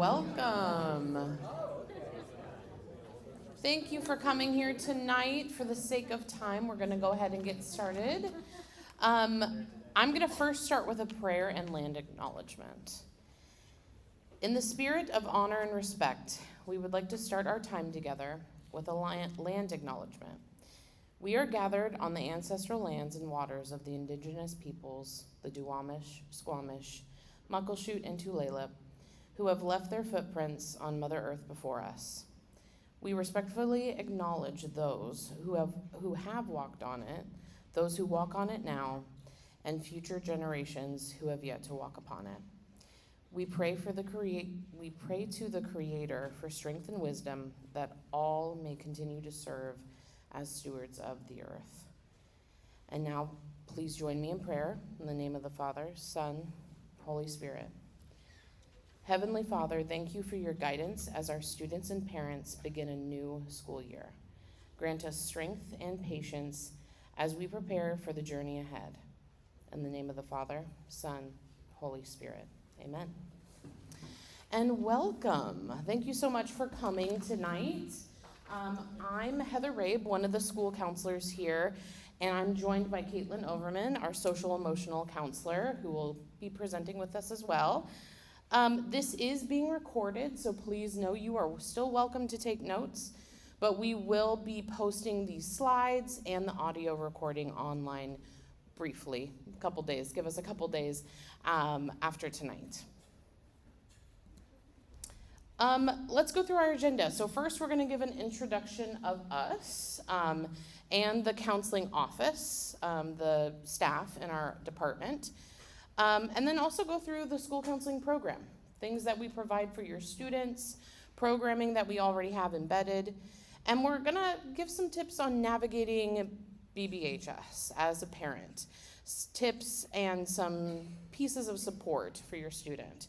welcome. Thank you for coming here tonight. For the sake of time, we're going to go ahead and get started. I'm going to first start with a prayer and land acknowledgement. In the spirit of honor and respect, we would like to start our time together with a land acknowledgement. We are gathered on the ancestral lands and waters of the indigenous peoples, the Duwamish, Squamish, Muckleshoot, and Tulalip, who have left their footprints on Mother Earth before us. We respectfully acknowledge those who have walked on it, those who walk on it now, and future generations who have yet to walk upon it. We pray to the Creator for strength and wisdom that all may continue to serve as stewards of the earth. And now, please join me in prayer in the name of the Father, Son, Holy Spirit. Heavenly Father, thank you for your guidance as our students and parents begin a new school year. Grant us strength and patience as we prepare for the journey ahead. In the name of the Father, Son, Holy Spirit. Amen. And welcome. Thank you so much for coming tonight. I'm Heather Rabe, one of the school counselors here, and I'm joined by Caitlin Overman, our social emotional counselor, who will be presenting with us as well. This is being recorded, so please know you are still welcome to take notes, but we will be posting these slides and the audio recording online briefly, give us a couple days after tonight. Let's go through our agenda. So first we're going to give an introduction of us and the counseling office, the staff in our department, and then also go through the school counseling program, things that we provide for your students, programming that we already have embedded, and we're going to give some tips on navigating BBHS as a parent, tips and some pieces of support for your student.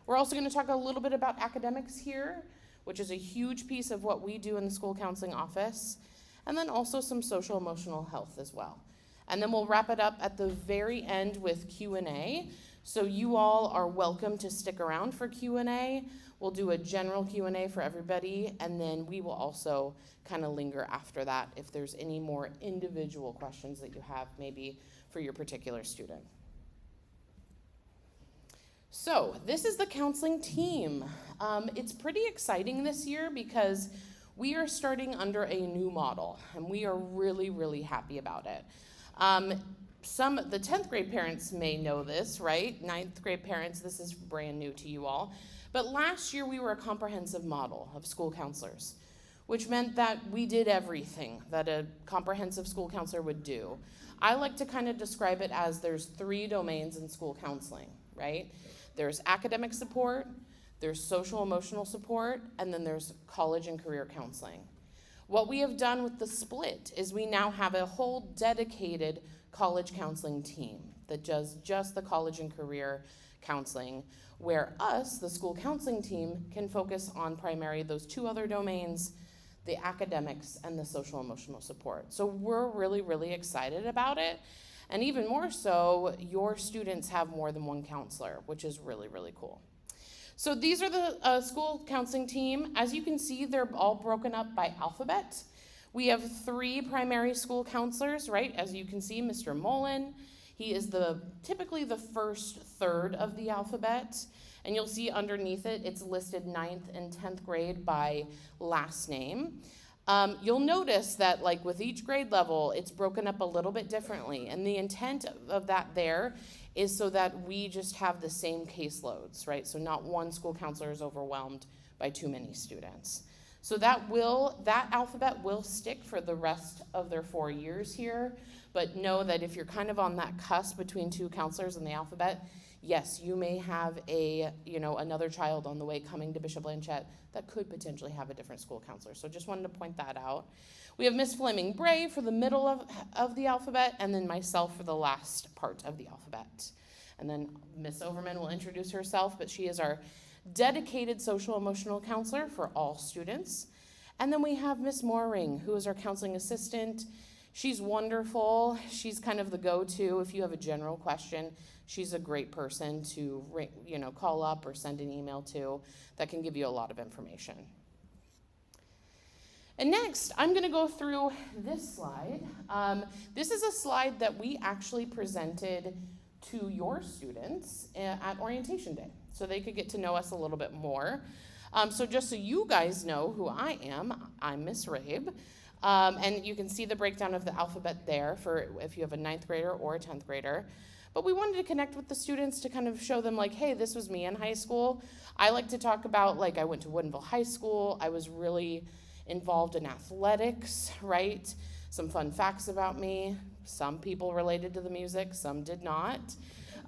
We're also going to talk a little bit about academics here, which is a huge piece of what we do in the school counseling office, and then also some social emotional health as well. And then we'll wrap it up at the very end with Q&A. So you all are welcome to stick around for Q&A. We'll do a general Q&A for everybody, and then we will also kind of linger after that if there's any more individual questions that you have maybe for your particular student. So this is the counseling team. It's pretty exciting this year because we are starting under a new model, and we are really, really happy about it. The 10th grade parents may know this, right? 9th grade parents, this is brand new to you all. But last year we were a comprehensive model of school counselors, which meant that we did everything that a comprehensive school counselor would do. I like to kind of describe it as there's 3 domains in school counseling, right? There's academic support, there's social emotional support, and then there's college and career counseling. What we have done with the split is we now have a whole dedicated college counseling team that does just the college and career counseling, where us, the school counseling team, can focus on primarily those 2 other domains, the academics and the social emotional support. So we're really, really excited about it. And even more so, your students have more than one counselor, which is really, really cool. So these are the school counseling team. As you can see, they're all broken up by alphabet. We have 3 primary school counselors, right? As you can see, Mr. Mullen, he is typically the first third of the alphabet. And you'll see underneath it, it's listed 9th and 10th grade by last name. You'll notice that like with each grade level, it's broken up a little bit differently. And the intent of that there is so that we just have the same caseloads, right? So not one school counselor is overwhelmed by too many students. So that alphabet will stick for the rest of their 4 years here, but know that if you're kind of on that cusp between 2 counselors in the alphabet, yes, you may have another child on the way coming to Bishop Blanchette that could potentially have a different school counselor. So just wanted to point that out. We have Miss Fleming Bray for the middle of the alphabet, and then myself for the last part of the alphabet. And then Miss Overman will introduce herself, but she is our dedicated social emotional counselor for all students. And then we have Miss Mooring, who is our counseling assistant. She's wonderful. She's kind of the go-to if you have a general question. She's a great person to call up or send an email to that can give you a lot of information. And next, I'm going to go through this slide. This is a slide that we actually presented to your students at Orientation Day, so they could get to know us a little bit more. So just so you guys know who I am, I'm Miss Rabe. And you can see the breakdown of the alphabet there for if you have a 9th grader or a 10th grader. But we wanted to connect with the students to kind of show them like, hey, this was me in high school. I like to talk about, like, I went to Woodinville High School. I was really involved in athletics, right? Some fun facts about me. Some people related to the music, some did not.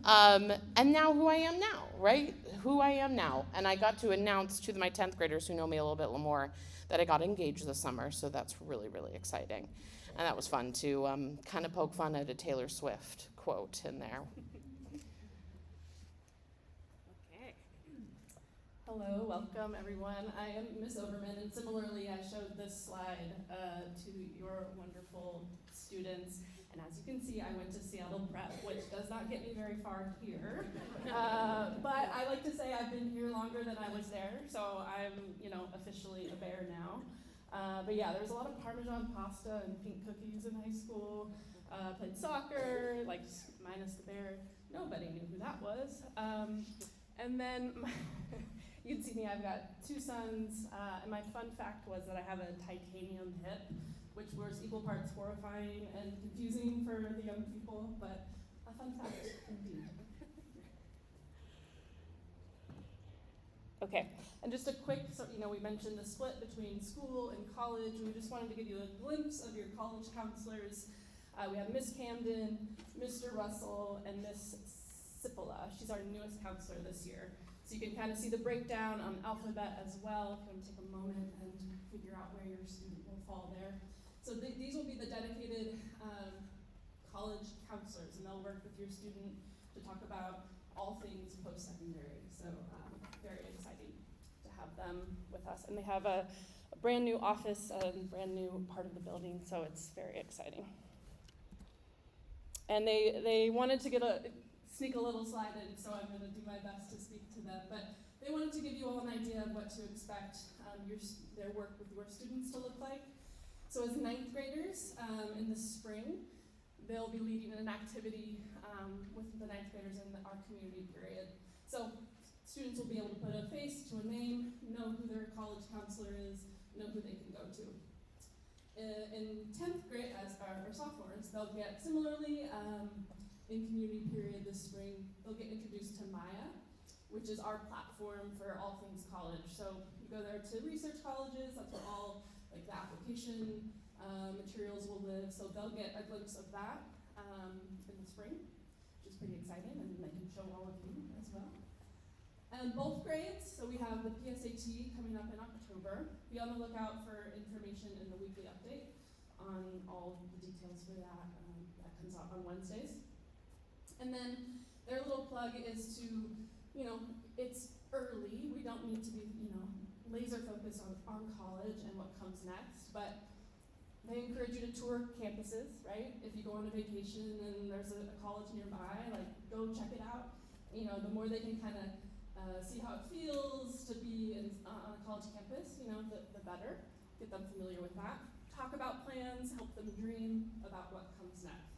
And now who I am now, right? Who I am now. And I got to announce to my 10th graders who know me a little bit more that I got engaged this summer, so that's really, really exciting. And that was fun to kind of poke fun at a Taylor Swift quote in there. Okay. Hello, welcome everyone. I am Miss Overman, and similarly I showed this slide to your wonderful students. And as you can see, I went to Seattle Prep, which does not get me very far here. But I like to say I've been here longer than I was there, so I'm, officially a bear now. But yeah, there was a lot of Parmesan pasta and pink cookies in high school. Played soccer, like minus the bear. Nobody knew who that was. And then you can see me, I've got 2 sons, and my fun fact was that I have a titanium hip, which was equal parts horrifying and confusing for the young people, but a fun fact indeed. Okay, and just a quick, we mentioned the split between school and college. We just wanted to give you a glimpse of your college counselors. We have Miss Camden, Mr. Russell, and Miss Cipolla. She's our newest counselor this year. So you can kind of see the breakdown on alphabet as well, if you want to take a moment and figure out where your student will fall there. So these will be the dedicated college counselors, and they'll work with your student to talk about all things post-secondary. So very exciting to have them with us. And they have a brand new office and brand new part of the building, so it's very exciting. And they wanted to sneak a little slide in, so I'm going to do my best to speak to them. But they wanted to give you all an idea of what to expect their work with your students to look like. So as 9th graders, in the spring, they'll be leading an activity with the 9th graders in our community period. So students will be able to put a face to a name, know who their college counselor is, know who they can go to. In 10th grade, as our sophomores, they'll get similarly in community period this spring, they'll get introduced to Maya, which is our platform for all things college. So you go there to research colleges, that's where all the application materials will live. So they'll get a glimpse of that in the spring, which is pretty exciting, and they can show all of you as well. And both grades, so we have the PSAT coming up in October. Be on the lookout for information in the weekly update on all the details for that. That comes out on Wednesdays. And then their little plug is to, it's early. We don't need to be, laser focused on college and what comes next, but they encourage you to tour campuses, right? If you go on a vacation and there's a college nearby, go check it out. The more they can kind of see how it feels to be on a college campus, the better. Get them familiar with that. Talk about plans, help them dream about what comes next.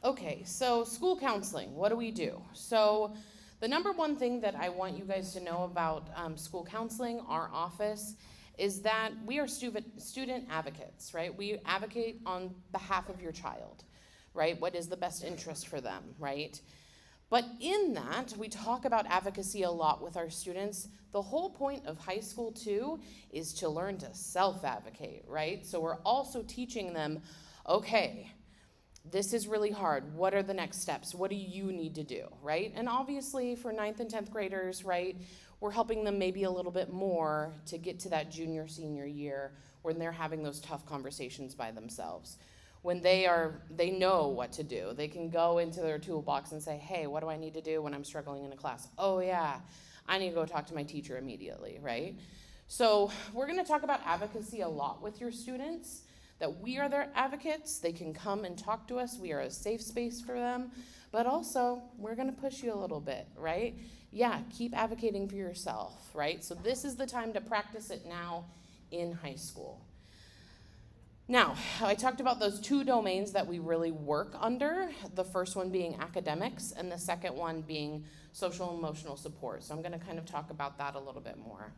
Okay, so school counseling, what do we do? So the number one thing that I want you guys to know about school counseling, our office, is that we are student advocates, right? We advocate on behalf of your child, right? What is the best interest for them, right? But in that, we talk about advocacy a lot with our students. The whole point of high school, too, is to learn to self-advocate, right? So we're also teaching them, okay, this is really hard. What are the next steps? What do you need to do, right? And obviously for 9th and 10th graders, right, we're helping them maybe a little bit more to get to that junior, senior year when they're having those tough conversations by themselves. When they know what to do. They can go into their toolbox and say, hey, what do I need to do when I'm struggling in a class? Oh yeah, I need to go talk to my teacher immediately, right? So we're going to talk about advocacy a lot with your students, that we are their advocates. They can come and talk to us. We are a safe space for them. But also, we're going to push you a little bit, right? Yeah, keep advocating for yourself, right? So this is the time to practice it now in high school. Now, I talked about those two domains that we really work under, the first one being academics and the second one being social and emotional support. So I'm going to kind of talk about that a little bit more.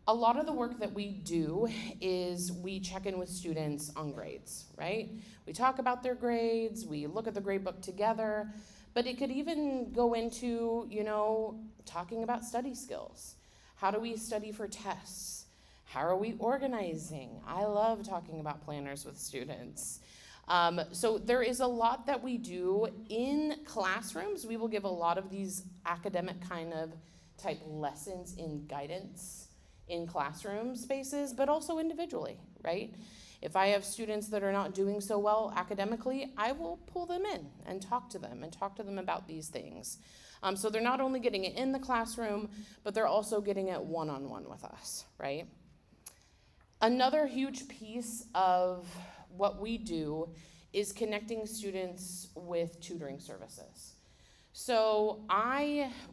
A lot of the work that we do is we check in with students on grades, right? We talk about their grades, we look at the grade book together, but it could even go into, talking about study skills. How do we study for tests? How are we organizing? I love talking about planners with students. So there is a lot that we do in classrooms. We will give a lot of these academic kind of type lessons in guidance in classroom spaces, but also individually, right? If I have students that are not doing so well academically, I will pull them in and talk to them about these things. So they're not only getting it in the classroom, but they're also getting it one-on-one with us, right? Another huge piece of what we do is connecting students with tutoring services. So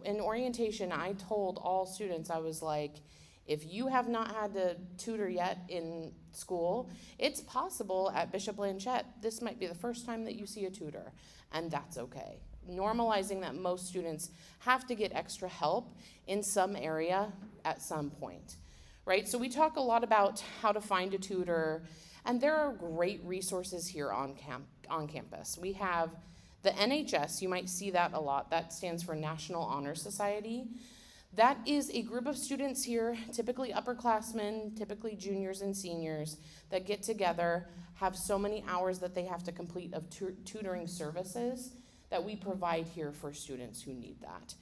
in orientation, I told all students, I was like, if you have not had to tutor yet in school, it's possible at Bishop Blanchette, this might be the first time that you see a tutor, and that's okay. Normalizing that most students have to get extra help in some area at some point, right? So we talk a lot about how to find a tutor, and there are great resources here on campus. We have the NHS, you might see that a lot, that stands for National Honor Society. That is a group of students here, typically upperclassmen, typically juniors and seniors, that get together, have so many hours that they have to complete of tutoring services that we provide here for students who need that.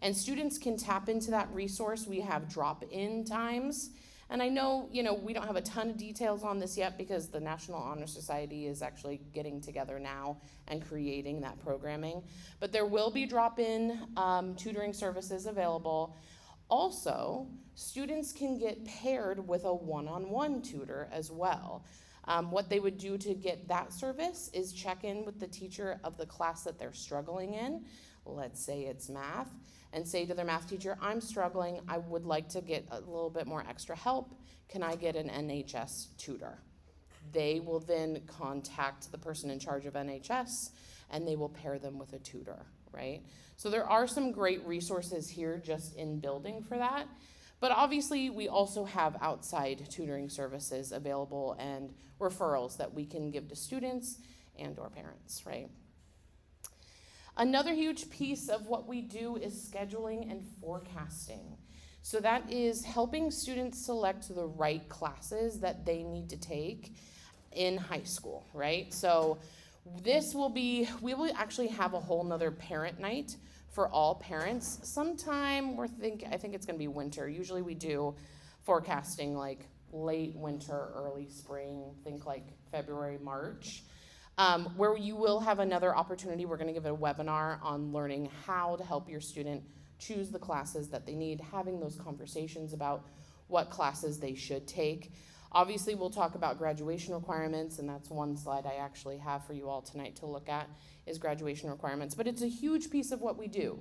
And students can tap into that resource. We have drop-in times. And I know, we don't have a ton of details on this yet because the National Honor Society is actually getting together now and creating that programming. But there will be drop-in tutoring services available. Also, students can get paired with a one-on-one tutor as well. What they would do to get that service is check in with the teacher of the class that they're struggling in. Let's say it's math. And say to their math teacher, I'm struggling, I would like to get a little bit more extra help. Can I get an NHS tutor? They will then contact the person in charge of NHS and they will pair them with a tutor, right? So there are some great resources here just in building for that. But obviously we also have outside tutoring services available and referrals that we can give to students and or parents, right? Another huge piece of what we do is scheduling and forecasting. So that is helping students select the right classes that they need to take in high school, right? So we will actually have a whole nother parent night for all parents. Sometime I think it's gonna be winter. Usually we do forecasting like late winter, early spring, think like February, March. Where you will have another opportunity. We're going to give a webinar on learning how to help your student choose the classes that they need, having those conversations about what classes they should take. Obviously, we'll talk about graduation requirements, and that's one slide I actually have for you all tonight to look at, is graduation requirements. But it's a huge piece of what we do.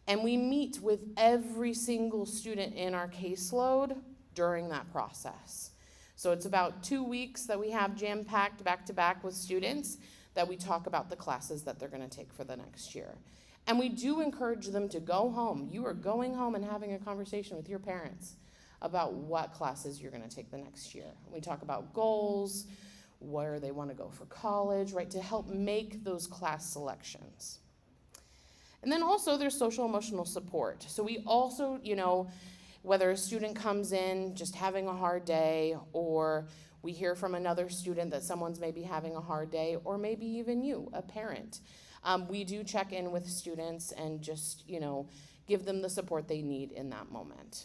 And we meet with every single student in our caseload during that process. So it's about 2 weeks that we have jam-packed back-to-back with students that we talk about the classes that they're going to take for the next year. And we do encourage them to go home. You are going home and having a conversation with your parents about what classes you're going to take the next year. We talk about goals, where they want to go for college, right, to help make those class selections. And then also there's social emotional support. So we also, whether a student comes in just having a hard day, or we hear from another student that someone's maybe having a hard day, or maybe even you, a parent. We do check in with students and just, give them the support they need in that moment.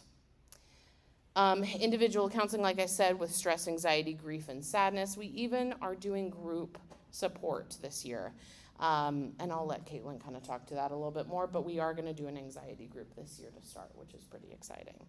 Individual counseling, like I said, with stress, anxiety, grief, and sadness. We even are doing group support this year. And I'll let Caitlin kind of talk to that a little bit more, but we are going to do an anxiety group this year to start, which is pretty exciting.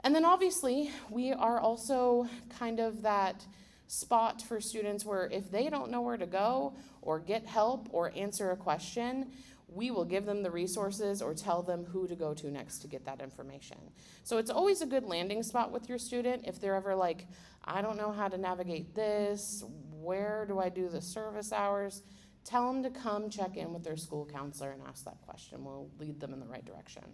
And then obviously, we are also kind of that spot for students where if they don't know where to go or get help or answer a question, we will give them the resources or tell them who to go to next to get that information. So it's always a good landing spot with your student if they're ever like, I don't know how to navigate this, where do I do the service hours? Tell them to come check in with their school counselor and ask that question. We'll lead them in the right direction.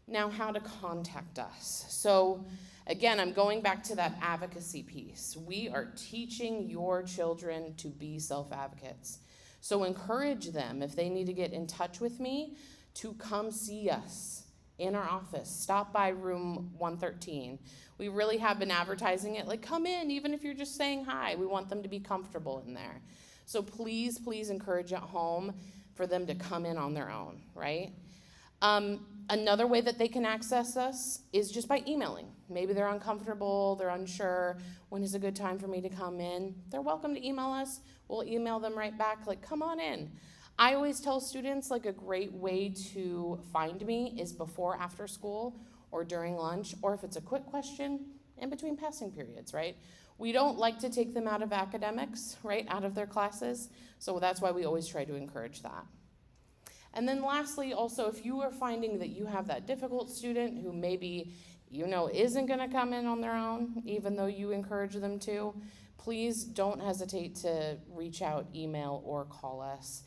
Now, how to contact us. So again, I'm going back to that advocacy piece. We are teaching your children to be self-advocates. So encourage them, if they need to get in touch with me, to come see us in our office. Stop by room 113. We really have been advertising it, like come in, even if you're just saying hi. We want them to be comfortable in there. So please, please encourage at home for them to come in on their own, right? Another way that they can access us is just by emailing. Maybe they're uncomfortable, they're unsure, when is a good time for me to come in? They're welcome to email us. We'll email them right back, like, come on in. I always tell students, like, a great way to find me is before after school or during lunch, or if it's a quick question, in between passing periods, right? We don't like to take them out of academics, right, out of their classes, so that's why we always try to encourage that. And then lastly, also, if you are finding that you have that difficult student who maybe, isn't gonna come in on their own, even though you encourage them to, please don't hesitate to reach out, email, or call us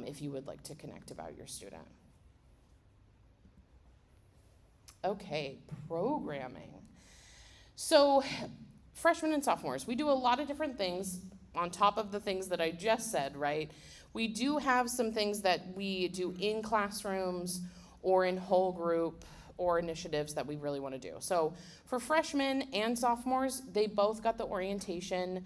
if you would like to connect about your student. Okay, programming. So, freshmen and sophomores, we do a lot of different things on top of the things that I just said, right? We do have some things that we do in classrooms or in whole group or initiatives that we really want to do. So for freshmen and sophomores, they both got the orientation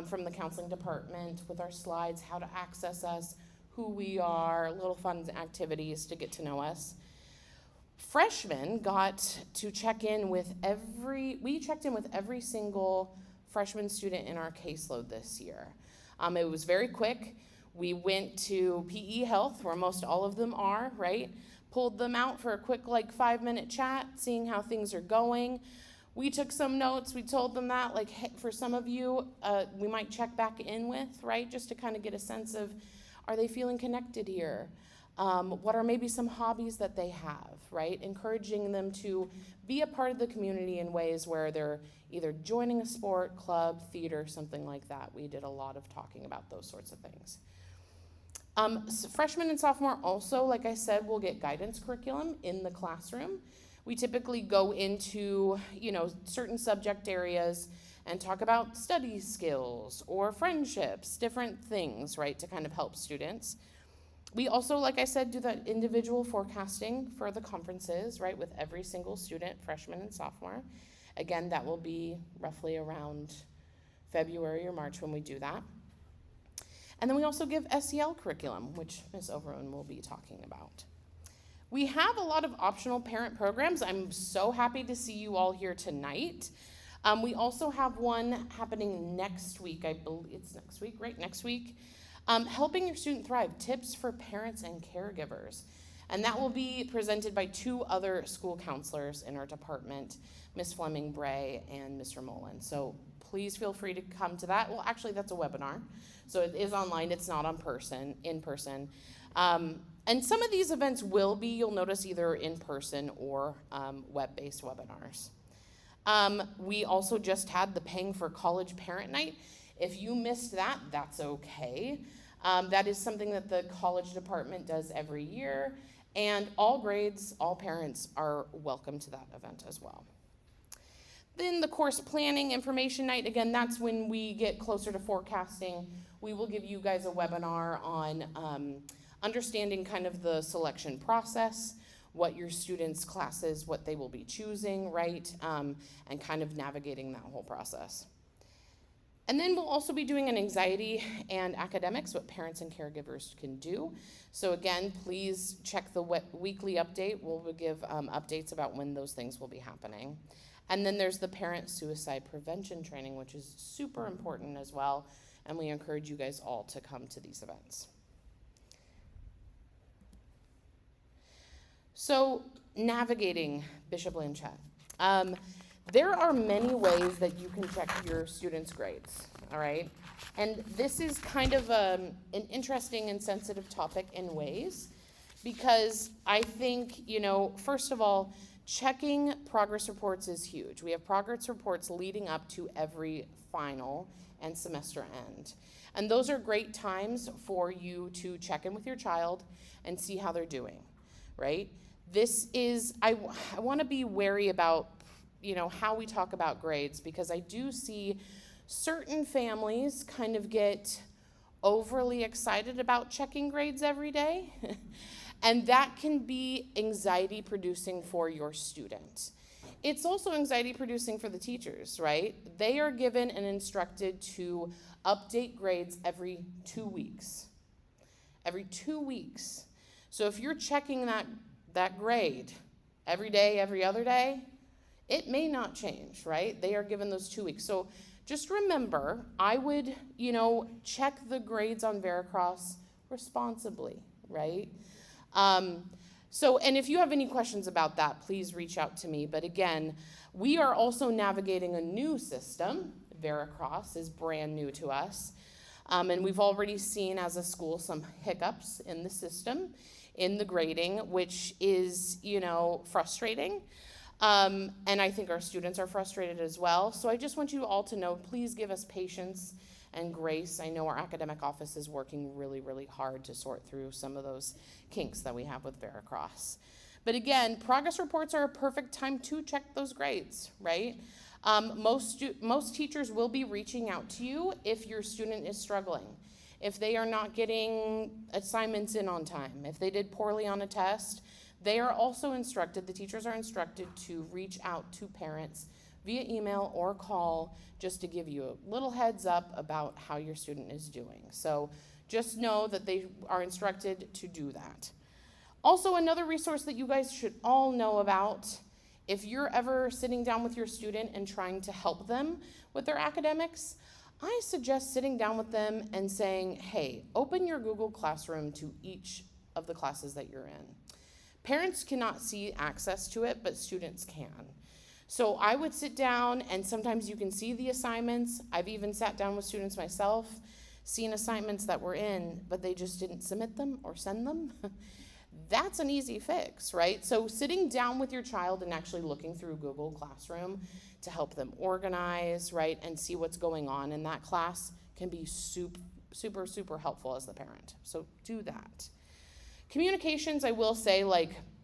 from the counseling department with our slides, how to access us, who we are, little fun activities to get to know us. Freshmen got to check in with we checked in with every single freshman student in our caseload this year. It was very quick. We went to PE Health, where most all of them are, right? Pulled them out for a quick 5-minute chat, seeing how things are going. We took some notes. We told them that, hey, for some of you, we might check back in with, right? Just to kind of get a sense of, are they feeling connected here? What are maybe some hobbies that they have, right? Encouraging them to be a part of the community in ways where they're either joining a sport, club, theater, something like that. We did a lot of talking about those sorts of things. So freshmen and sophomore also, like I said, will get guidance curriculum in the classroom. We typically go into, certain subject areas and talk about study skills or friendships, different things, right, to kind of help students. We also, like I said, do that individual forecasting for the conferences, right, with every single student, freshman and sophomore. Again, that will be roughly around February or March when we do that. And then we also give SEL curriculum, which Ms. Overman will be talking about. We have a lot of optional parent programs. I'm so happy to see you all here tonight. We also have one happening next week. I believe it's next week, right? Next week. Helping Your Student Thrive, tips for parents and caregivers. And that will be presented by 2 other school counselors in our department, Ms. Fleming Bray and Mr. Mullen. So please feel free to come to that. Well, actually, that's a webinar. So it is online, it's not in person. And some of these events will be, you'll notice, either in person or web-based webinars. We also just had the Paying for College Parent Night. If you missed that, that's okay. That is something that the college department does every year, and all grades, all parents are welcome to that event as well. Then the course planning information night, again, that's when we get closer to forecasting. We will give you guys a webinar on understanding kind of the selection process, what your students' classes, what they will be choosing, right, and kind of navigating that whole process. And then we'll also be doing an anxiety and academics, what parents and caregivers can do. So again, please check the weekly update. We'll give updates about when those things will be happening. And then there's the parent suicide prevention training, which is super important as well. and we encourage you guys all to come to these events. So, navigating Bishop Blanchet. There are many ways that you can check your students' grades, all right? And this is kind of an interesting and sensitive topic in ways, because I think, first of all, checking progress reports is huge. We have progress reports leading up to every final and semester end. And those are great times for you to check in with your child and see how they're doing, right? This is, I want to be wary about, how we talk about grades, because I do see certain families kind of get overly excited about checking grades every day. And that can be anxiety producing for your student. It's also anxiety producing for the teachers, right? They are given and instructed to update grades every 2 weeks. Every 2 weeks. So if you're checking that grade every day, every other day, it may not change, right? They are given those 2 weeks. So just remember, I would, check the grades on Veracross responsibly, right? And if you have any questions about that, please reach out to me. But again, we are also navigating a new system. Veracross is brand new to us. And we've already seen as a school some hiccups in the system, in the grading, which is, frustrating. And I think our students are frustrated as well. So I just want you all to know, please give us patience and grace. I know our academic office is working really, really hard to sort through some of those kinks that we have with Veracross. But again, progress reports are a perfect time to check those grades, right? Most teachers will be reaching out to you if your student is struggling, if they are not getting assignments in on time, if they did poorly on a test. They are also instructed, the teachers are instructed to reach out to parents via email or call just to give you a little heads up about how your student is doing. So just know that they are instructed to do that. Also, another resource that you guys should all know about, if you're ever sitting down with your student and trying to help them with their academics, I suggest sitting down with them and saying, hey, open your Google Classroom to each of the classes that you're in. Parents cannot see access to it, but students can. So I would sit down, and sometimes you can see the assignments. I've even sat down with students myself, seen assignments that were in, but they just didn't submit them or send them. That's an easy fix, right? So sitting down with your child and actually looking through Google Classroom to help them organize, right, and see what's going on in that class can be super, super helpful as the parent. So do that. Communications, I will say,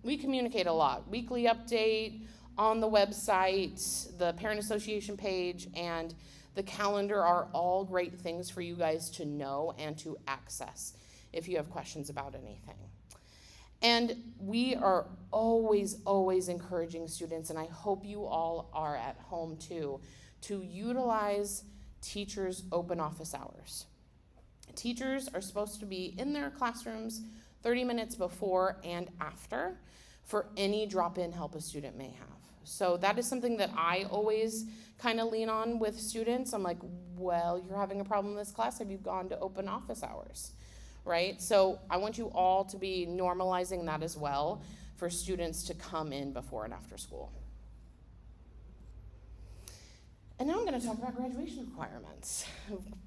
we communicate a lot. Weekly update on the website, the parent association page, and the calendar are all great things for you guys to know and to access if you have questions about anything. And we are always encouraging students, and I hope you all are at home too, to utilize teachers' open office hours. Teachers are supposed to be in their classrooms 30 minutes before and after for any drop-in help a student may have. So that is something that I always kind of lean on with students. I'm like, well, you're having a problem in this class. Have you gone to open office hours, right? So I want you all to be normalizing that as well for students to come in before and after school. And now I'm going to talk about graduation requirements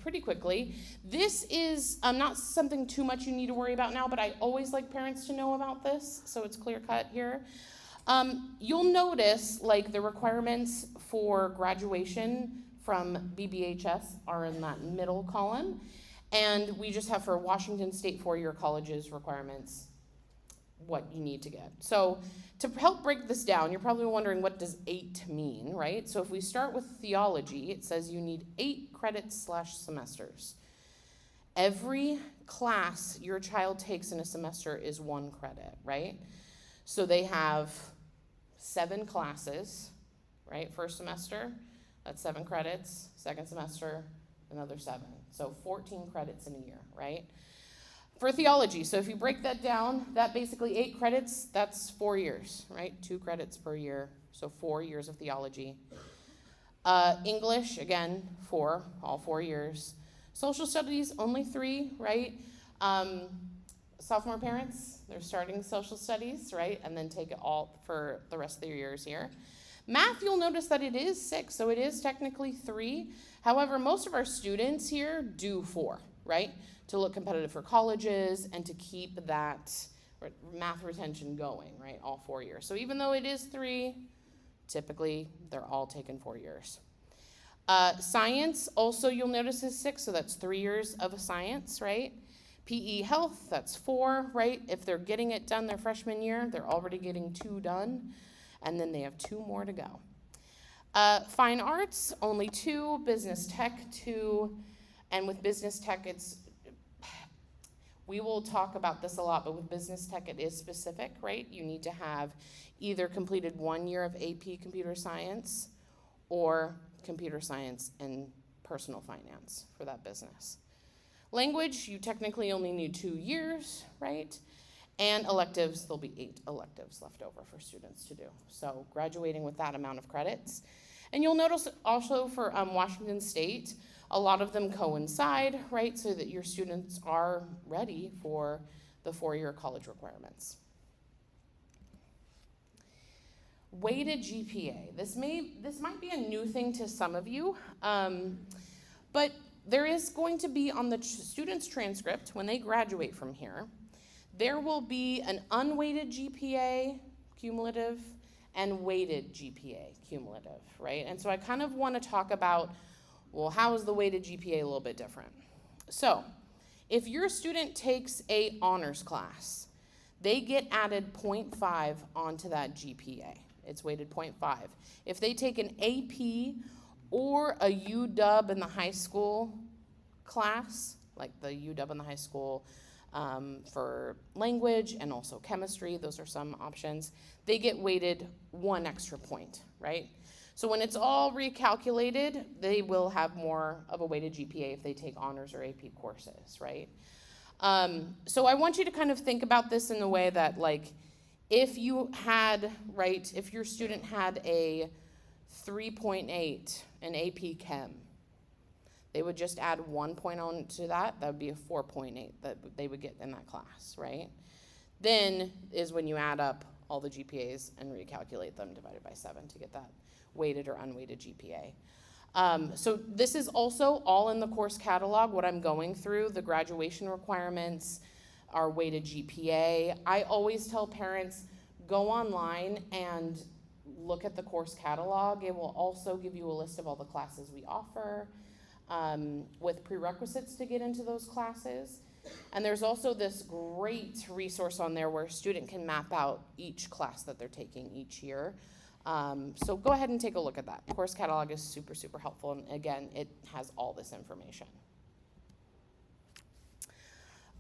pretty quickly. This is not something too much you need to worry about now, but I always like parents to know about this, so it's clear cut here. You'll notice the requirements for graduation from BBHS are in that middle column, and we just have for Washington State four-year colleges requirements what you need to get. So to help break this down, you're probably wondering, what does 8 mean, right? So if we start with theology, it says you need 8 credits/semesters. Every class your child takes in a semester is 1 credit, right? So they have 7 classes, right? First semester, that's 7 credits. Second semester, another 7. So 14 credits in a year, right? For theology, so if you break that down, that basically 8 credits, that's 4 years, right? 2 credits per year, so 4 years of theology. English, again, all 4 years. Social studies, only 3, right? Sophomore parents, they're starting social studies, right? And then take it all for the rest of their years here. Math, you'll notice that it is 6, so it is technically 3. However, most of our students here do 4, right? To look competitive for colleges and to keep that math retention going, right? All 4 years. So even though it is 3, typically they're all taken 4 years. Science, also you'll notice is 6, so that's 3 years of science, right? PE health, that's 4, right? If they're getting it done their freshman year, they're already getting 2 done, and then they have 2 more to go. Fine arts, only 2, business tech 2, and with business tech, we will talk about this a lot, but with business tech, it is specific, right? You need to have either completed 1 year of AP computer science or computer science and personal finance for that business. Language, you technically only need 2 years, right? And electives, there'll be 8 electives left over for students to do. So graduating with that amount of credits. And you'll notice also for Washington State, a lot of them coincide, right? So that your students are ready for the 4-year college requirements. Weighted GPA. This might be a new thing to some of you, but there is going to be on the student's transcript when they graduate from here, there will be an unweighted GPA, cumulative, and weighted GPA, cumulative, right? And so I kind of want to talk about, well, how is the weighted GPA a little bit different? So if your student takes a honors class, they get added 0.5 onto that GPA. It's weighted 0.5. If they take an AP or a UW in the high school class, like the UW in the high school for language and also chemistry, those are some options, they get weighted 1 extra point, right? So when it's all recalculated, they will have more of a weighted GPA if they take honors or AP courses, right? So I want you to kind of think about this in the way that, like, if you had, right, if your student had a 3.8 in AP Chem, they would just add 1 point on to that. That would be a 4.8 that they would get in that class, right? Then is when you add up all the GPAs and recalculate them divided by 7 to get that weighted or unweighted GPA. So this is also all in the course catalog, what I'm going through, the graduation requirements, our weighted GPA. I always tell parents, go online and look at the course catalog. It will also give you a list of all the classes we offer with prerequisites to get into those classes. And there's also this great resource on there where a student can map out each class that they're taking each year. So go ahead and take a look at that. Course catalog is super, super helpful. And again, it has all this information.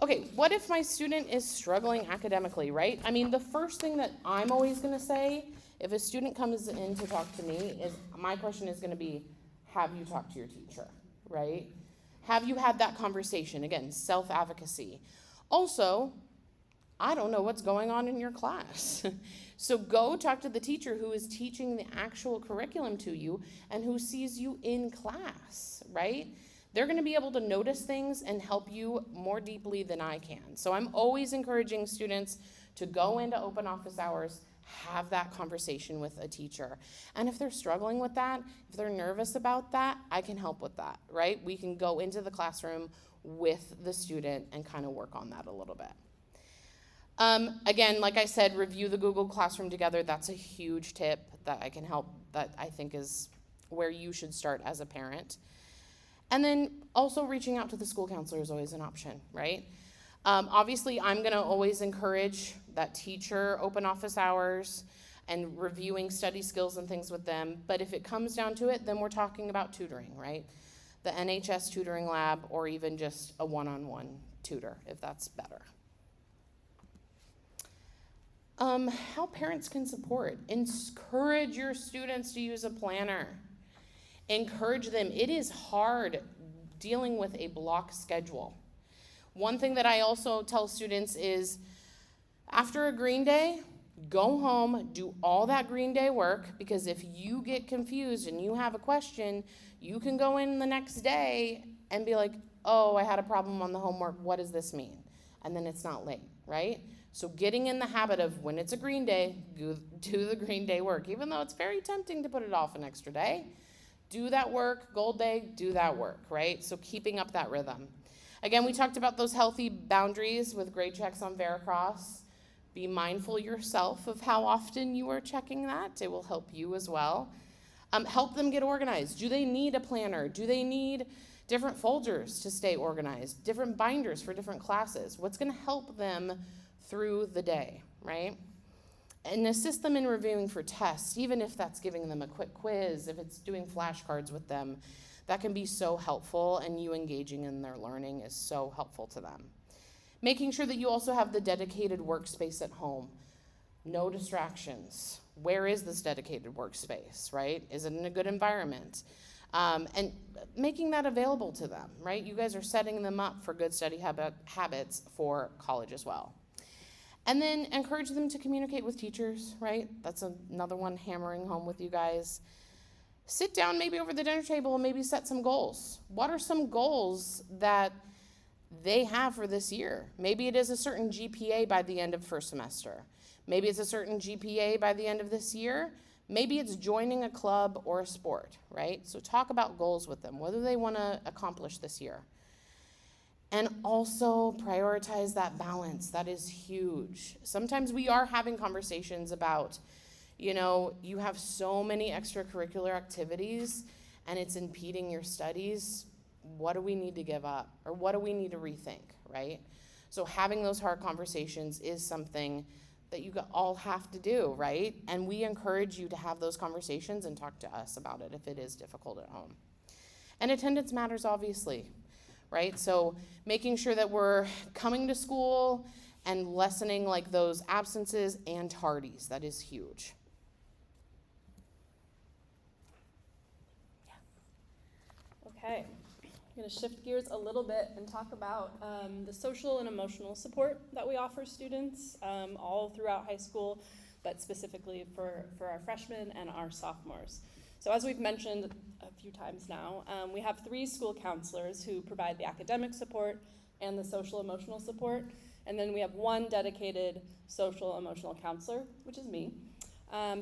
Okay, what if my student is struggling academically, right? I mean, the first thing that I'm always going to say, if a student comes in to talk to me, is my question is going to be, have you talked to your teacher, right? Have you had that conversation? Again, self-advocacy. Also, I don't know what's going on in your class. So go talk to the teacher who is teaching the actual curriculum to you and who sees you in class, right? They're going to be able to notice things and help you more deeply than I can. So I'm always encouraging students to go into open office hours, have that conversation with a teacher. And if they're struggling with that, if they're nervous about that, I can help with that, right? We can go into the classroom with the student and kind of work on that a little bit. Again, like I said, review the Google Classroom together. That's a huge tip that I can help, that I think is where you should start as a parent. And then also reaching out to the school counselor is always an option, right? Obviously, I'm going to always encourage that teacher open office hours and reviewing study skills and things with them. But if it comes down to it, then we're talking about tutoring, right? The NHS tutoring lab or even just a one-on-one tutor, if that's better. How parents can support. Encourage your students to use a planner. Encourage them. It is hard dealing with a block schedule. One thing that I also tell students is after a green day, go home, do all that green day work, because if you get confused and you have a question, you can go in the next day and be like, oh, I had a problem on the homework, what does this mean? And then it's not late, right? So getting in the habit of when it's a green day, do the green day work, even though it's very tempting to put it off an extra day. Do that work, gold day, do that work, right? So keeping up that rhythm. Again, we talked about those healthy boundaries with grade checks on Veracross. Be mindful yourself of how often you are checking that. It will help you as well. Help them get organized. Do they need a planner? Do they need different folders to stay organized? Different binders for different classes? What's going to help them through the day, right? And assist them in reviewing for tests, even if that's giving them a quick quiz, if it's doing flashcards with them. That can be so helpful, and you engaging in their learning is so helpful to them. Making sure that you also have the dedicated workspace at home. No distractions. Where is this dedicated workspace, right? Is it in a good environment? And making that available to them, right? You guys are setting them up for good study habits for college as well. And then encourage them to communicate with teachers, right? That's another one hammering home with you guys. Sit down maybe over the dinner table and maybe set some goals. What are some goals that they have for this year? Maybe it is a certain GPA by the end of first semester. Maybe it's a certain GPA by the end of this year. Maybe it's joining a club or a sport, right? So talk about goals with them, what do they want to accomplish this year? And also prioritize that balance. That is huge. Sometimes we are having conversations about, you have so many extracurricular activities and it's impeding your studies. What do we need to give up? Or what do we need to rethink, right? So having those hard conversations is something that you all have to do, right? And we encourage you to have those conversations and talk to us about it if it is difficult at home. And attendance matters, obviously, right? So making sure that we're coming to school and lessening like those absences and tardies, that is huge. Okay. I'm going to shift gears a little bit and talk about the social and emotional support that we offer students all throughout high school, but specifically for our freshmen and our sophomores. So as we've mentioned a few times now, we have 3 school counselors who provide the academic support and the social emotional support, and then we have 1 dedicated social emotional counselor, which is me.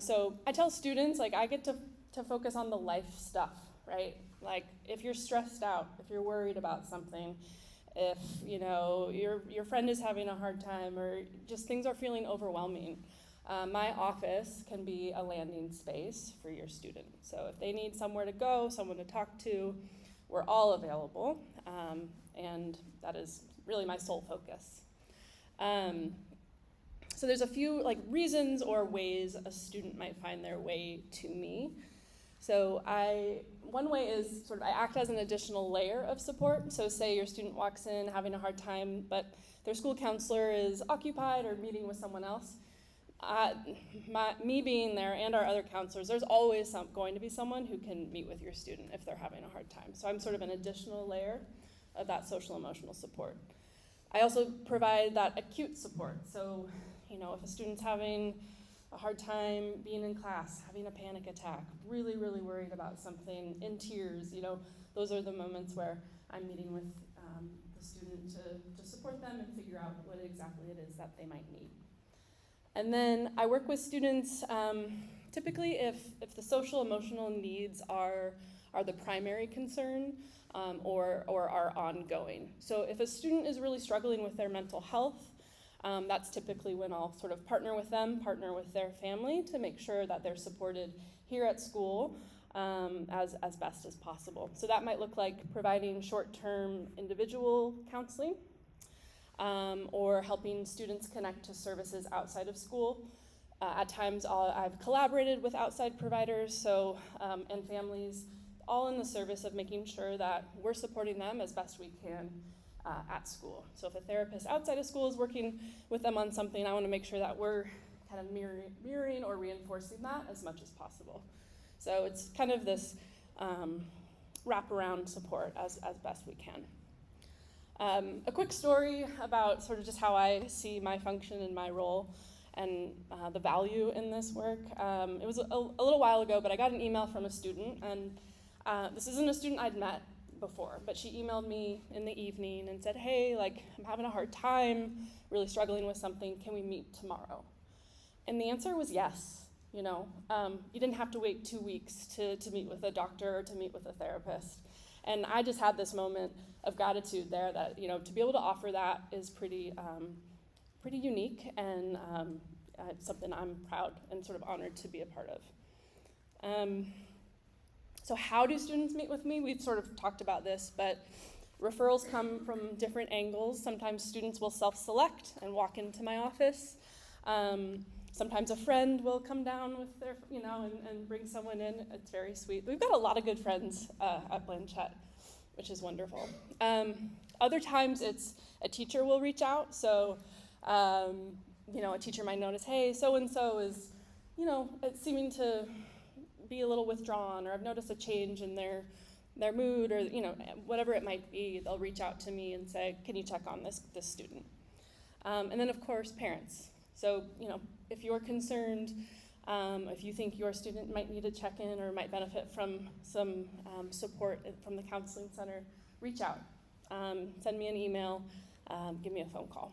So I tell students, I get to focus on the life stuff, right? Like if you're stressed out, if you're worried about something, if your friend is having a hard time or just things are feeling overwhelming, my office can be a landing space for your student. So if they need somewhere to go, someone to talk to, we're all available, and that is really my sole focus. So there's a few reasons or ways a student might find their way to me. So one way is I act as an additional layer of support. So say your student walks in having a hard time, but their school counselor is occupied or meeting with someone else. Me being there and our other counselors, there's always going to be someone who can meet with your student if they're having a hard time. So I'm sort of an additional layer of that social emotional support. I also provide that acute support. So, if a student's having a hard time being in class, having a panic attack, really, really worried about something, in tears, those are the moments where I'm meeting with the student to support them and figure out what exactly it is that they might need. And then I work with students, typically if the social emotional needs are the primary concern or are ongoing. So if a student is really struggling with their mental health, that's typically when I'll sort of partner with their family to make sure that they're supported here at school as best as possible. So that might look like providing short-term individual counseling or helping students connect to services outside of school. At times I've collaborated with outside providers and families, all in the service of making sure that we're supporting them as best we can at school. So if a therapist outside of school is working with them on something, I want to make sure that we're kind of mirroring or reinforcing that as much as possible. So it's kind of this wraparound support as best we can. A quick story about sort of just how I see my function and my role and the value in this work. It was a little while ago, but I got an email from a student, and this isn't a student I'd met before, but she emailed me in the evening and said, hey, like, I'm having a hard time, really struggling with something, can we meet tomorrow? And the answer was yes. You know, you didn't have to wait 2 weeks to meet with a doctor or to meet with a therapist. And I just had this moment of gratitude there that, you know, to be able to offer that is pretty unique, and it's something I'm proud and sort of honored to be a part of. So how do students meet with me? We've sort of talked about this, but referrals come from different angles. Sometimes students will self-select and walk into my office. Sometimes a friend will come down with their, you know, and bring someone in. It's very sweet. We've got a lot of good friends at Blanchette, which is wonderful. Other times it's a teacher will reach out. So, you know, a teacher might notice, hey, so-and-so is, you know, it's seeming to be a little withdrawn, or I've noticed a change in their mood, or, you know, whatever it might be. They'll reach out to me and say, can you check on this student? And then, of course, parents. So, you know, if you're concerned, if you think your student might need a check-in or might benefit from some support from the counseling center, reach out. Send me an email, give me a phone call.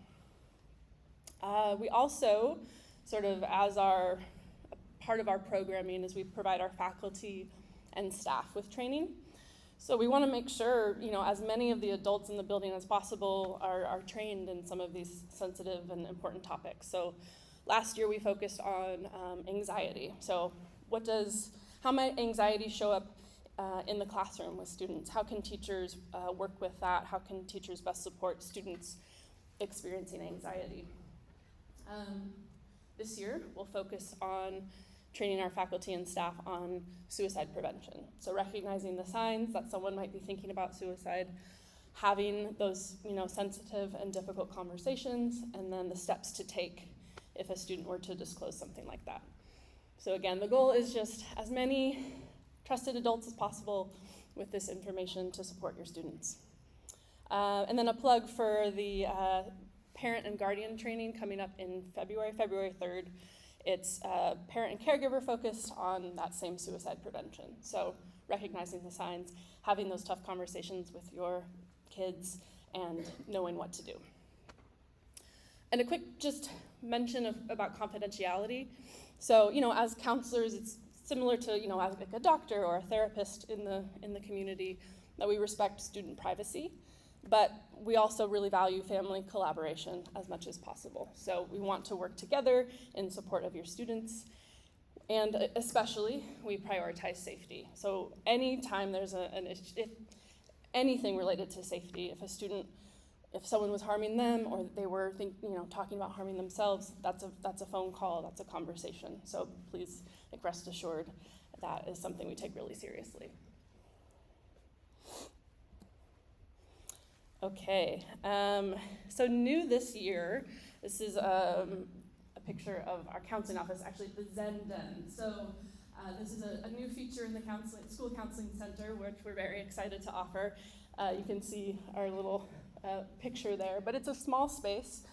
We also, sort of as our part of our programming, is we provide our faculty and staff with training. So we want to make sure, you know, as many of the adults in the building as possible are trained in some of these sensitive and important topics. So last year we focused on anxiety. So how might anxiety show up in the classroom with students? How can teachers work with that? How can teachers best support students experiencing anxiety? This year we'll focus on training our faculty and staff on suicide prevention. So recognizing the signs that someone might be thinking about suicide, having those, you know, sensitive and difficult conversations, and then the steps to take if a student were to disclose something like that. So again, the goal is just as many trusted adults as possible with this information to support your students. And then a plug for the parent and guardian training coming up in February 3rd. It's parent and caregiver focused on that same suicide prevention. So recognizing the signs, having those tough conversations with your kids, and knowing what to do. And a quick just mention about confidentiality. So, you know, as counselors, it's similar to, you know, as like a doctor or a therapist in the community, that we respect student privacy. But we also really value family collaboration as much as possible. So we want to work together in support of your students, and especially we prioritize safety. So anytime there's if anything related to safety, if someone was harming them or they were talking about harming themselves, that's a phone call, that's a conversation. So please, like, rest assured that is something we take really seriously. Okay, so new this year, this is a picture of our counseling office, actually the Zen Den. So this is a new feature in the school counseling center, which we're very excited to offer. You can see our little picture there, but it's a small space,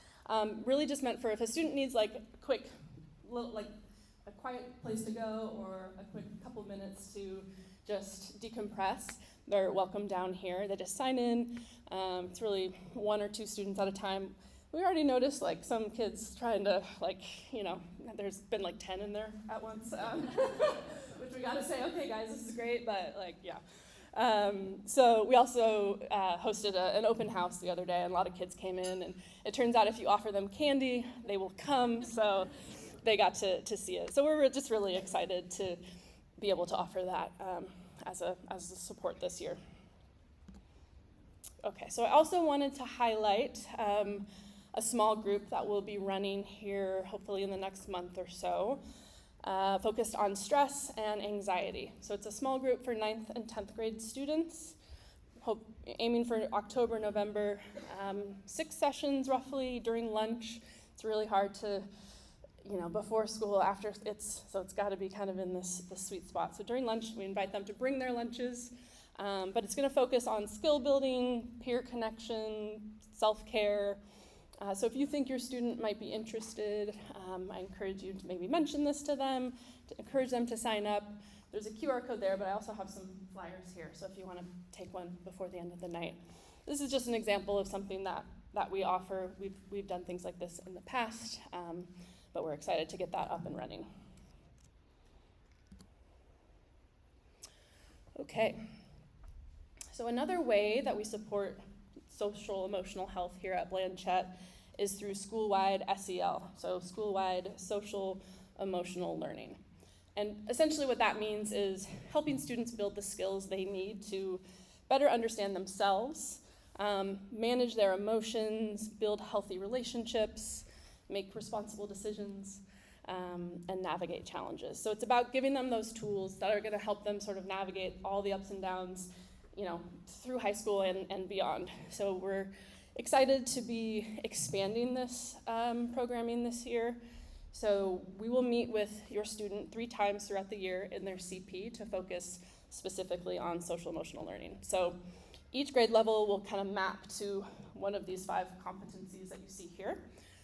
really just meant for if a student needs like a quick, a quiet place to go or a quick couple minutes to just decompress, they're welcome down here. They just sign in. It's really 1 or 2 students at a time. We already noticed like some kids trying to there's been like 10 in there at once, which we gotta say, okay guys, this is great, but so we also hosted an open house the other day, and a lot of kids came in, and it turns out if you offer them candy, they will come, so they got to see it. So we're just really excited to be able to offer that as a support this year. Okay, so I also wanted to highlight a small group that we'll be running here hopefully in the next month or so, focused on stress and anxiety. So it's a small group for 9th and 10th grade students, aiming for October, November, 6 sessions roughly during lunch. It's really hard to, before school, after, so it's gotta be kind of in this sweet spot. So during lunch, we invite them to bring their lunches, but it's gonna focus on skill building, peer connection, self-care. So if you think your student might be interested, I encourage you to maybe mention this to them, to encourage them to sign up. There's a QR code there, but I also have some flyers here, so if you want to take one before the end of the night. This is just an example of something that we offer. We've done things like this in the past, but we're excited to get that up and running. Okay, so another way that we support social emotional health here at Blanchette is through school-wide SEL, so school-wide social emotional learning. And essentially what that means is helping students build the skills they need to better understand themselves, manage their emotions, build healthy relationships, make responsible decisions, and navigate challenges. So it's about giving them those tools that are going to help them sort of navigate all the ups and downs, through high school and beyond. So we're excited to be expanding this programming this year. So we will meet with your student 3 times throughout the year in their CP to focus specifically on social emotional learning. So each grade level will kind of map to one of these 5 competencies that you see here.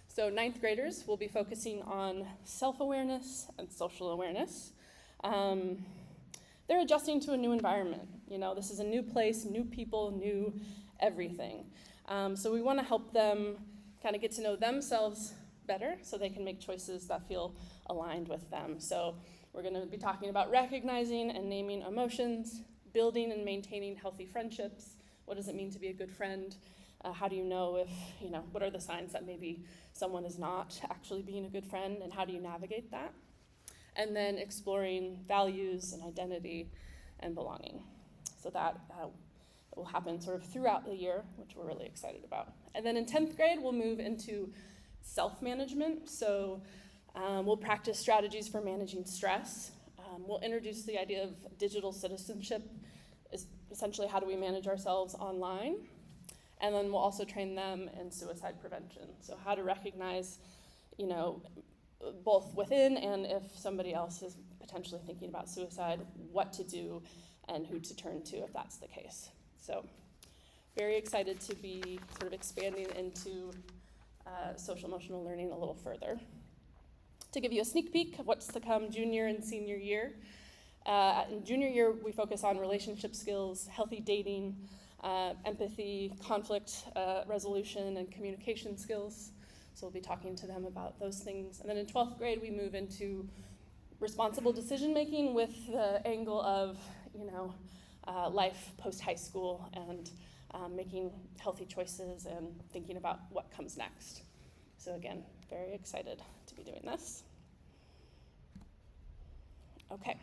So 9th graders will be focusing on self-awareness and social awareness. They're adjusting to a new environment. This is a new place, new people, new everything. So we want to help them kind of get to know themselves better so they can make choices that feel aligned with them. So we're going to be talking about recognizing and naming emotions, building and maintaining healthy friendships. What does it mean to be a good friend? How do you know if, what are the signs that maybe someone is not actually being a good friend, and how do you navigate that? And then exploring values and identity and belonging. So that will happen sort of throughout the year, which we're really excited about. And then in 10th grade, we'll move into self-management. So we'll practice strategies for managing stress. We'll introduce the idea of digital citizenship, essentially how do we manage ourselves online. And then we'll also train them in suicide prevention. So how to recognize, both within and if somebody else is potentially thinking about suicide, what to do and who to turn to if that's the case. So very excited to be sort of expanding into social emotional learning a little further. To give you a sneak peek of what's to come junior and senior year. In junior year, we focus on relationship skills, healthy dating, empathy, conflict resolution, and communication skills. So we'll be talking to them about those things. And then in 12th grade, we move into responsible decision making with the angle of, life post-high school and making healthy choices and thinking about what comes next. So again, very excited to be doing this. Okay.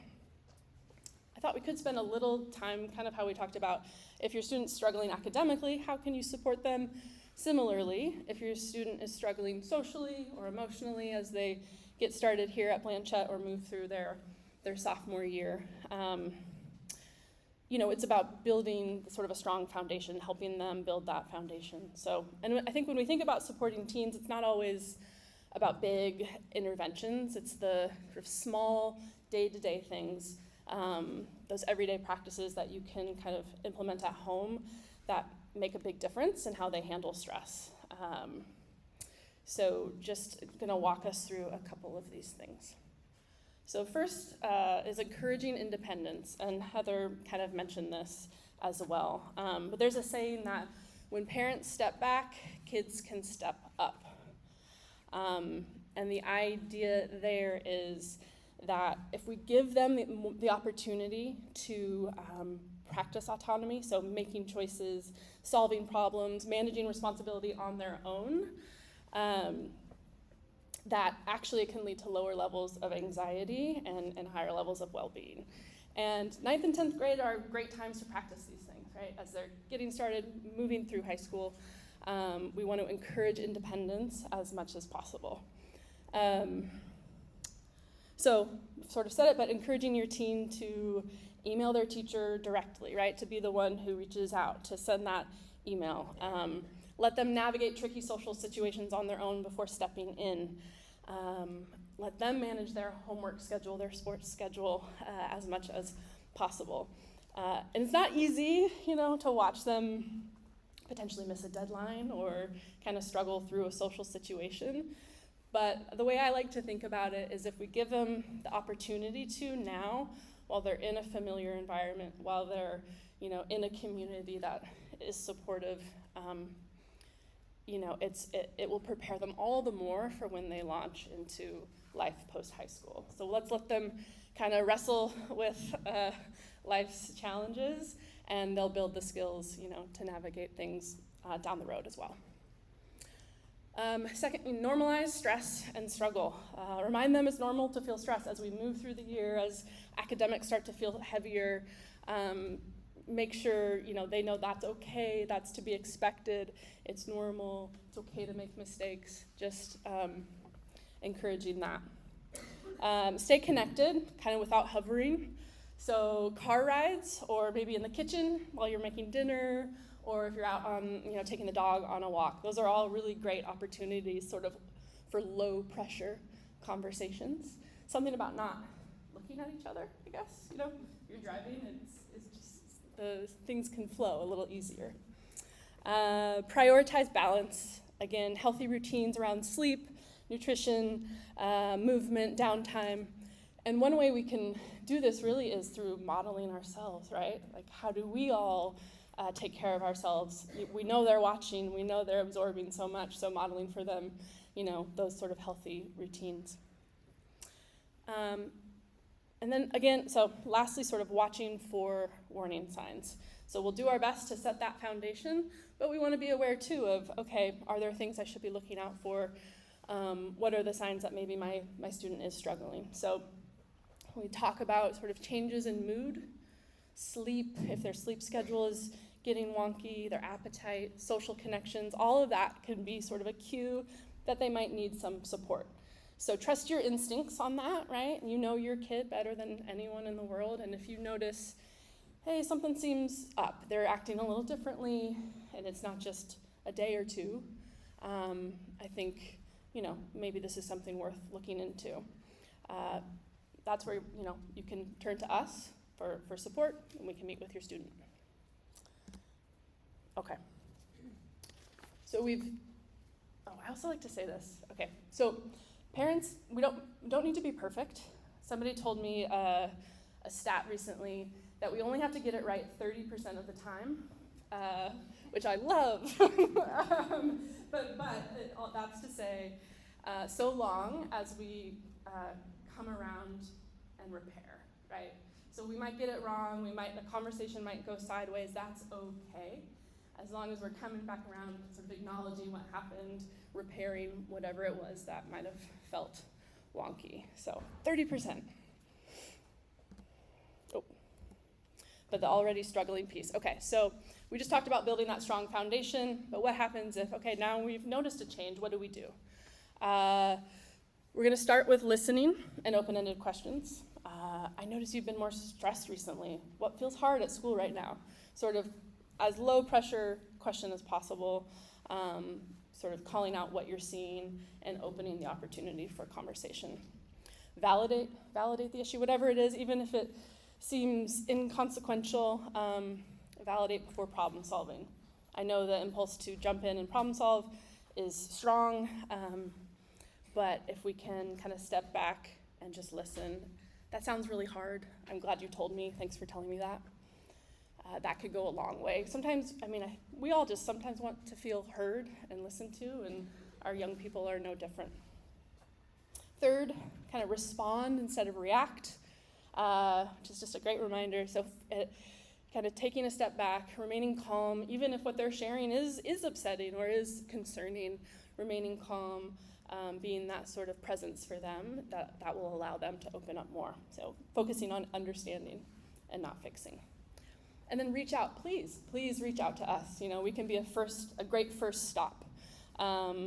I thought we could spend a little time, kind of how we talked about, if your student's struggling academically, how can you support them? Similarly, if your student is struggling socially or emotionally as they get started here at Blanchette or move through their sophomore year, it's about building sort of a strong foundation, helping them build that foundation. So, and I think when we think about supporting teens, it's not always about big interventions. It's the sort of small day-to-day things, those everyday practices that you can kind of implement at home that make a big difference in how they handle stress. So just gonna walk us through a couple of these things. So first is encouraging independence, and Heather kind of mentioned this as well. But there's a saying that when parents step back, kids can step up. And the idea there is that if we give them the opportunity to practice autonomy, so making choices, solving problems, managing responsibility on their own, that actually can lead to lower levels of anxiety and higher levels of well-being. And 9th and 10th grade are great times to practice these things, right? As they're getting started, moving through high school, we want to encourage independence as much as possible. So, sort of said it, but encouraging your teen to email their teacher directly, right? To be the one who reaches out, to send that email. Let them navigate tricky social situations on their own before stepping in. Let them manage their homework schedule, their sports schedule, as much as possible. And it's not easy, to watch them potentially miss a deadline or kind of struggle through a social situation. But the way I like to think about it is if we give them the opportunity to now, while they're in a familiar environment, while they're, in a community that is supportive, it will prepare them all the more for when they launch into life post-high school. So let's let them kind of wrestle with life's challenges, and they'll build the skills, to navigate things down the road as well. Second, normalize stress and struggle. Remind them it's normal to feel stress as we move through the year, as academics start to feel heavier. Make sure they know that's okay, that's to be expected, it's normal, it's okay to make mistakes, just encouraging that. Stay connected, kind of without hovering. So car rides, or maybe in the kitchen while you're making dinner, or if you're out on, taking the dog on a walk. Those are all really great opportunities sort of for low pressure conversations. Something about not looking at each other, I guess, you're driving, it's just, things can flow a little easier. Prioritize balance. Again, healthy routines around sleep, nutrition, movement, downtime. And one way we can do this really is through modeling ourselves, right? Like, how do we all take care of ourselves? We know they're watching, we know they're absorbing so much, so modeling for them, those sort of healthy routines. And then again, so lastly, sort of watching for warning signs. So we'll do our best to set that foundation, but we want to be aware too of, okay, are there things I should be looking out for? What are the signs that maybe my student is struggling? So we talk about sort of changes in mood, sleep, if their sleep schedule is getting wonky, their appetite, social connections, all of that can be sort of a cue that they might need some support. So trust your instincts on that, right? You know your kid better than anyone in the world, and if you notice, hey, something seems up, they're acting a little differently, and it's not just a day or two, I think, maybe this is something worth looking into. That's where, you can turn to us for support, and we can meet with your student. Okay. So I also like to say this. Okay, so parents, we don't need to be perfect. Somebody told me a stat recently that we only have to get it right 30% of the time, which I love. But that's to say, so long as we come around and repair, right? So we might get it wrong, a conversation might go sideways, that's okay. As long as we're coming back around, sort of acknowledging what happened, repairing whatever it was that might have felt wonky. So 30%. Oh, but the already struggling piece. Okay, so we just talked about building that strong foundation, but what happens if, okay, now we've noticed a change, what do we do? We're gonna start with listening and open-ended questions. I notice you've been more stressed recently. What feels hard at school right now? Sort of as low pressure question as possible, sort of calling out what you're seeing and opening the opportunity for conversation. Validate the issue, whatever it is, even if it seems inconsequential, validate before problem solving. I know the impulse to jump in and problem solve is strong, but if we can kind of step back and just listen, that sounds really hard. I'm glad you told me, thanks for telling me that. That could go a long way. Sometimes, we all just sometimes want to feel heard and listened to, and our young people are no different. Third, kind of respond instead of react, which is just a great reminder. So kind of taking a step back, remaining calm, even if what they're sharing is upsetting or is concerning, remaining calm, being that sort of presence for them, that will allow them to open up more. So focusing on understanding and not fixing. And then reach out, please reach out to us. We can be a great first stop.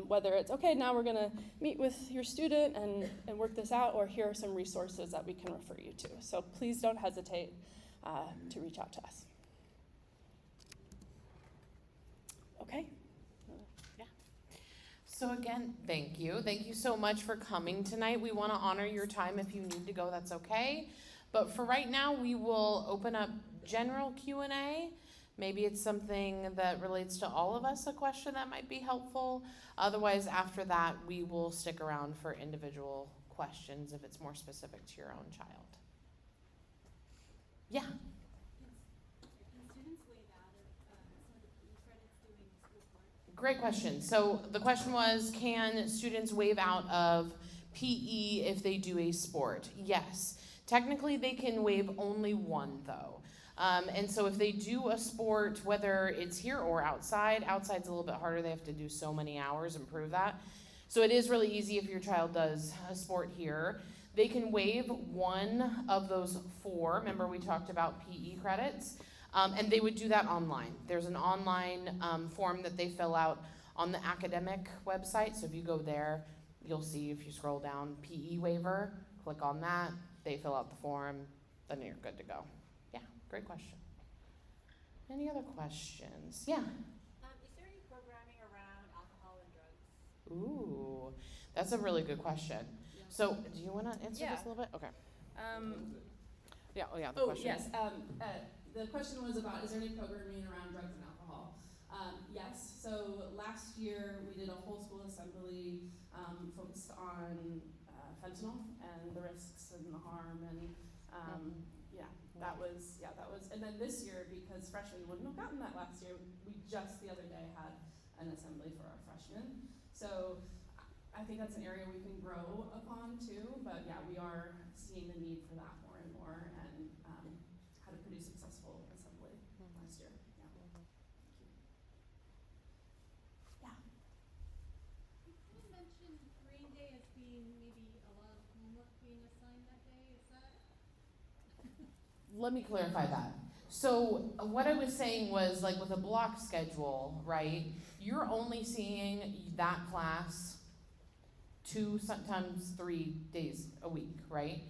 Whether it's, okay, now we're gonna meet with your student and work this out, or here are some resources that we can refer you to. So please don't hesitate to reach out to us. Okay? Yeah. So again, thank you. Thank you so much for coming tonight. We wanna honor your time. If you need to go, that's okay. But for right now, we will open up general Q&A. Maybe it's something that relates to all of us, a question that might be helpful. Otherwise, after that, we will stick around for individual questions if it's more specific to your own child. Yeah. Can students waive out of some of the PE credits doing schoolwork? Great question. So the question was, can students waive out of PE if they do a sport? Yes. Technically, they can waive only one, though. And so if they do a sport, whether it's here or outside, outside's a little bit harder. They have to do so many hours and prove that. So it is really easy if your child does a sport here. They can waive one of those 4. Remember, we talked about PE credits. And they would do that online. There's an online form that they fill out on the academic website. So if you go there, you'll see if you scroll down PE waiver, click on that, they fill out the form, then you're good to go. Yeah, great question. Any other questions? Yeah. Is there any programming around alcohol and drugs? Ooh, that's a really good question. Yeah. So do you want to answer Yeah. this a little bit? Okay. Yeah, the Oh, question. yes. The question was about, is there any programming around drugs and alcohol? Yes. So last year we did a whole school assembly focused on fentanyl and the risks and the harm, and that was. And then this year, because freshmen wouldn't have gotten that last year, we just the other day had an assembly for our freshmen. So I think that's an area we can grow upon too. But yeah, we are seeing the need for that more and more, and had a pretty successful assembly last year. Yeah. Yeah. You kind of mentioned Green Day as being maybe a lot of homework being assigned that day. Is that? Let me clarify that. So what I was saying was, like, with a block schedule, right, you're only seeing that class 2, sometimes 3 days a week, right?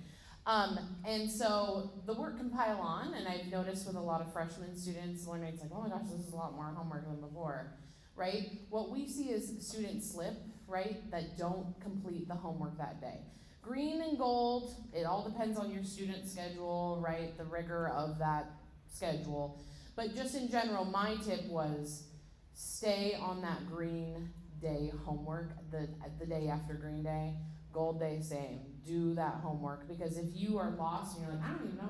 And so the work can pile on, and I've noticed with a lot of freshman students learning, it's like, oh my gosh, this is a lot more homework than before, right? What we see is students slip, right, that don't complete the homework that day. Green and gold, it all depends on your student schedule, right, the rigor of that schedule. But just in general, my tip was stay on that green day homework the day after Green Day. Gold Day, same. Do that homework, because if you are lost and you're like, I don't even know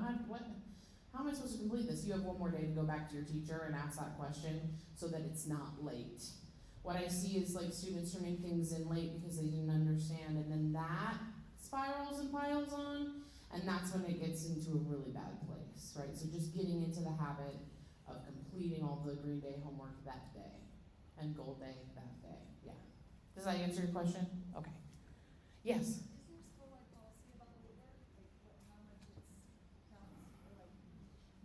how am I supposed to complete this? You have one more day to go back to your teacher and ask that question so that it's not late. What I see is like students turning things in late because they didn't understand, and then that spirals and piles on, and that's when it gets into a really bad place, right? So just getting into the habit of completing all the Green Day homework that day and Gold Day that day. Yeah. Does that answer your question? Okay. Yes. Is there school-wide policy about late work? Like how much counts? Or like.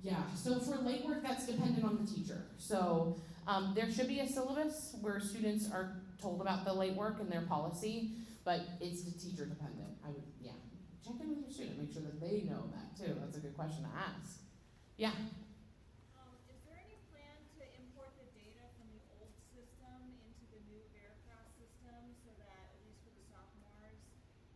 Yeah, so for late work, that's dependent on the teacher. So there should be a syllabus where students are told about the late work and their policy, but it's teacher dependent. I would, check in with your student, make sure that they know that too. That's a good question to ask. Yeah. Is there any plan to import the data from the old system into the new Veracross system so that, at least for the sophomores,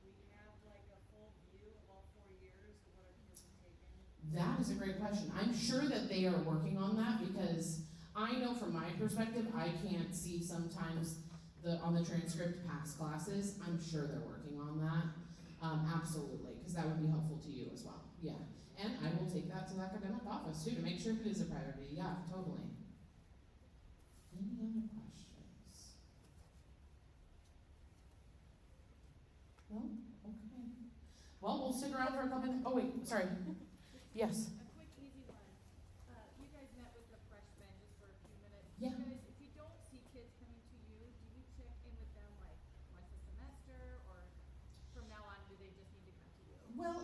we have like a full view of all 4 years of what our kids have taken? That is a great question. I'm sure that they are working on that, because I know from my perspective, I can't see sometimes on the transcript past classes. I'm sure they're working on that. Absolutely, because that would be helpful to you as well. Yeah. And I will take that to the academic office too to make sure it is a priority. Yeah, totally. Any other questions? No? Okay. Well, we'll stick around for a couple. Oh wait, sorry. Yes. A quick, easy one. You guys met with the freshmen just for a few minutes. Yeah. You guys, if you don't see kids coming to you, do you check in with them like once a semester, or from now on, do they just need to come to you? Well,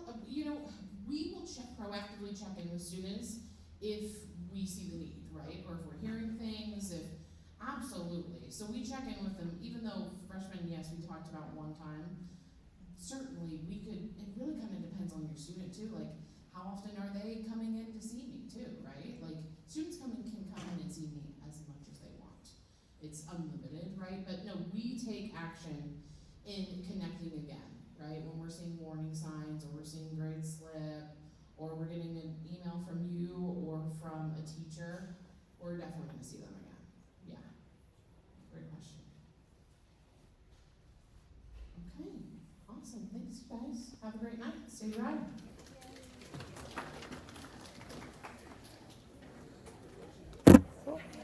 we will proactively check in with students if we see the need, right? Or if we're hearing things, absolutely. So we check in with them, even though freshmen, yes, we talked about one time. Certainly, it really kind of depends on your student too. Like, how often are they coming in to see me too, right? Like, students can come in and see me as much as they want. It's unlimited, right? But no, we take action in connecting again, right? When we're seeing warning signs, or we're seeing grade slip, or we're getting an email from you or from a teacher, we're definitely going to see them again. Yeah. Great question. Okay. Awesome. Thanks, you guys. Have a great night. Stay dry.